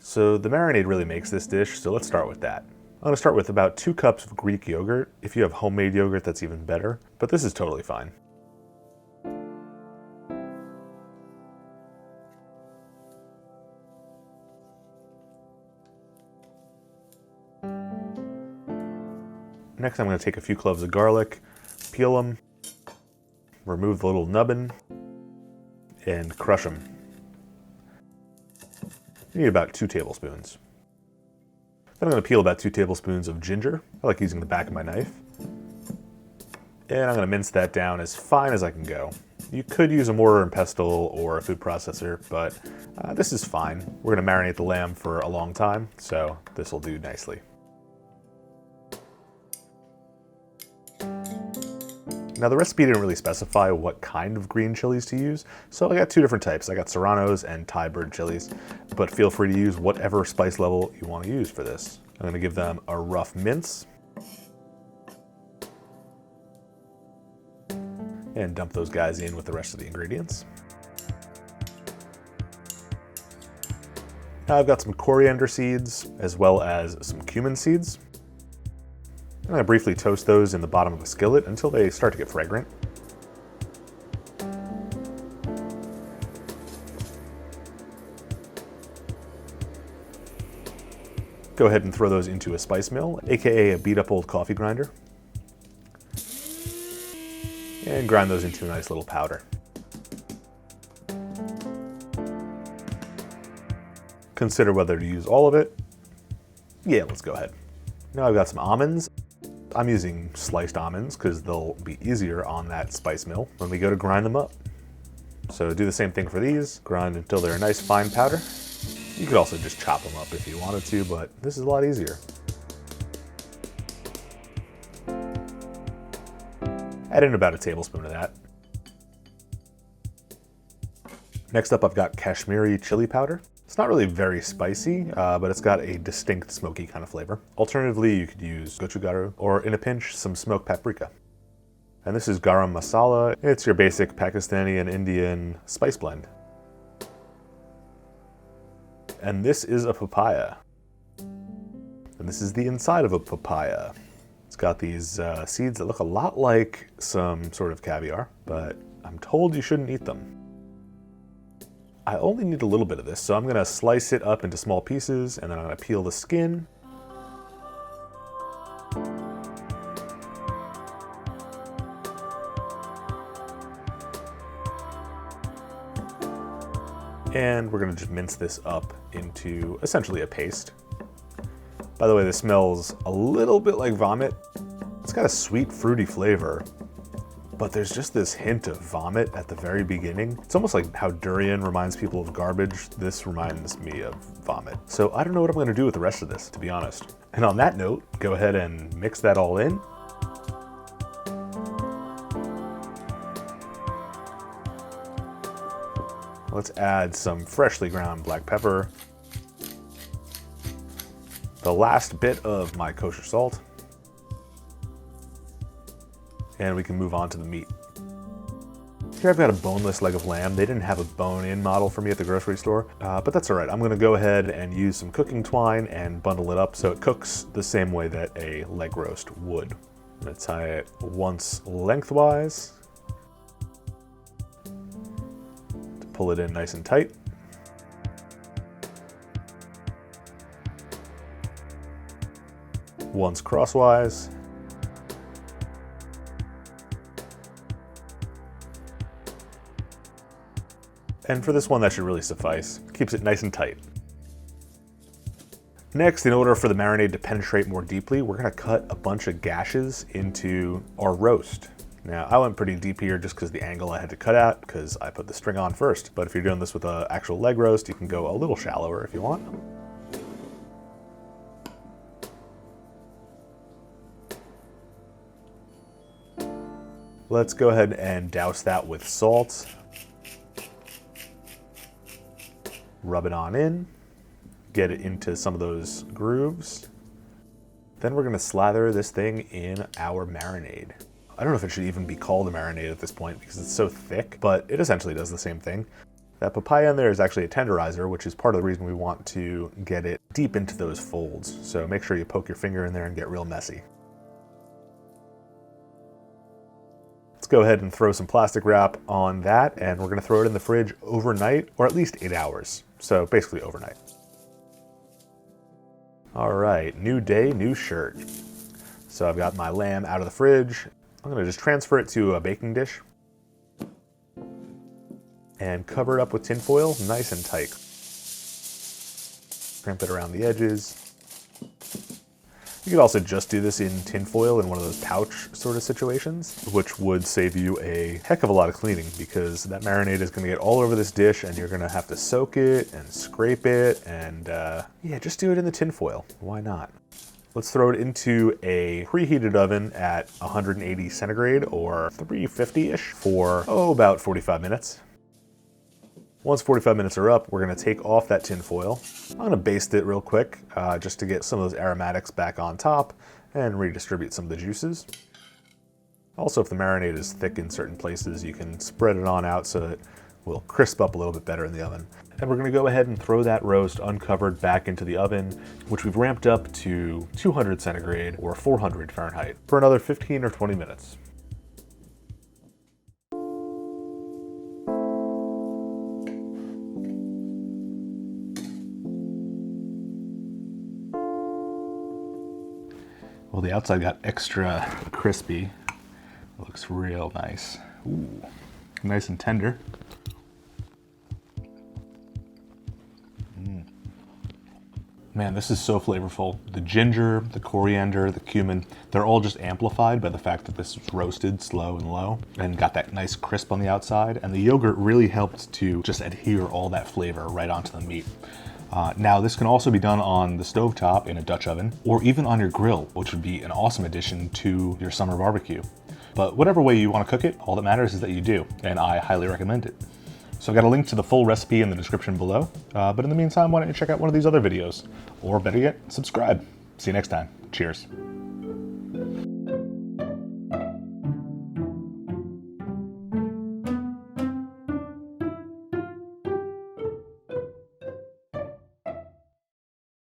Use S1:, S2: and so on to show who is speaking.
S1: So the marinade really makes this dish, so let's start with that. I'm going to start with about 2 cups of Greek yogurt. If you have homemade yogurt, that's even better, but this is totally fine. Next, I'm going to take a few cloves of garlic, peel them, remove the little nubbin, and crush them. You need about 2 tablespoons. Then I'm going to peel about 2 tablespoons of ginger. I like using the back of my knife. And I'm going to mince that down as fine as I can go. You could use a mortar and pestle or a food processor, but this is fine. We're going to marinate the lamb for a long time, so this will do nicely. Now the recipe didn't really specify what kind of green chilies to use, so I got 2 different types. I got serranos and Thai bird chilies, but feel free to use whatever spice level you want to use for this. I'm going to give them a rough mince and dump those guys in with the rest of the ingredients. Now I've got some coriander seeds as well as some cumin seeds. I'm going to briefly toast those in the bottom of a skillet until they start to get fragrant. Go ahead and throw those into a spice mill, aka a beat up old coffee grinder. And grind those into a nice little powder. Consider whether to use all of it. Yeah, let's go ahead. Now I've got some almonds. I'm using sliced almonds because they'll be easier on that spice mill when we go to grind them up. So do the same thing for these, grind until they're a nice fine powder. You could also just chop them up if you wanted to, but this is a lot easier. Add in about a tablespoon of that. Next up, I've got Kashmiri chili powder. It's not really very spicy, but it's got a distinct smoky kind of flavor. Alternatively, you could use gochugaru, or in a pinch, some smoked paprika. And this is Garam Masala. It's your basic Pakistani and Indian spice blend. And this is a papaya. And this is the inside of a papaya. It's got these seeds that look a lot like some sort of caviar, but I'm told you shouldn't eat them. I only need a little bit of this, so I'm going to slice it up into small pieces, and then I'm going to peel the skin. And we're going to just mince this up into essentially a paste. By the way, this smells a little bit like vomit. It's got a sweet, fruity flavor, but there's just this hint of vomit at the very beginning. It's almost like how durian reminds people of garbage. This reminds me of vomit. So I don't know what I'm going to do with the rest of this, to be honest. And on that note, go ahead and mix that all in. Let's add some freshly ground black pepper, the last bit of my kosher salt, and we can move on to the meat. Here I've got a boneless leg of lamb. They didn't have a bone-in model for me at the grocery store, but that's all right. I'm gonna go ahead and use some cooking twine and bundle it up so it cooks the same way that a leg roast would. I'm gonna tie it once lengthwise to pull it in nice and tight. Once crosswise. And for this one, that should really suffice. Keeps it nice and tight. Next, in order for the marinade to penetrate more deeply, we're gonna cut a bunch of gashes into our roast. Now, I went pretty deep here just because the angle I had to cut at, because I put the string on first. But if you're doing this with an actual leg roast, you can go a little shallower if you want. Let's go ahead and douse that with salt. Rub it on in, get it into some of those grooves. Then we're gonna slather this thing in our marinade. I don't know if it should even be called a marinade at this point because it's so thick, but it essentially does the same thing. That papaya in there is actually a tenderizer, which is part of the reason we want to get it deep into those folds. So make sure you poke your finger in there and get real messy. Let's go ahead and throw some plastic wrap on that, and we're gonna throw it in the fridge overnight, or at least 8 hours. So basically overnight. All right, new day, new shirt. So I've got my lamb out of the fridge. I'm gonna just transfer it to a baking dish and cover it up with tin foil, nice and tight. Crimp it around the edges. You could also just do this in tin foil in one of those pouch sort of situations, which would save you a heck of a lot of cleaning because that marinade is gonna get all over this dish and you're gonna have to soak it and scrape it and yeah, just do it in the tin foil. Why not? Let's throw it into a preheated oven at 180 centigrade or 350-ish for, about 45 minutes. Once 45 minutes are up, we're gonna take off that tin foil. I'm gonna baste it real quick just to get some of those aromatics back on top and redistribute some of the juices. Also, if the marinade is thick in certain places, you can spread it on out so it will crisp up a little bit better in the oven. And we're gonna go ahead and throw that roast uncovered back into the oven, which we've ramped up to 200 centigrade or 400 Fahrenheit for another 15 or 20 minutes. Well, the outside got extra crispy. It looks real nice. Ooh, nice and tender. Man, this is so flavorful. The ginger, the coriander, the cumin, they're all just amplified by the fact that this was roasted slow and low and got that nice crisp on the outside. And the yogurt really helped to just adhere all that flavor right onto the meat. Now, this can also be done on the stovetop in a Dutch oven or even on your grill, which would be an awesome addition to your summer barbecue. But whatever way you want to cook it, all that matters is that you do, and I highly recommend it. So I've got a link to the full recipe in the description below, but in the meantime, why don't you check out one of these other videos? Or better yet, subscribe. See you next time. Cheers.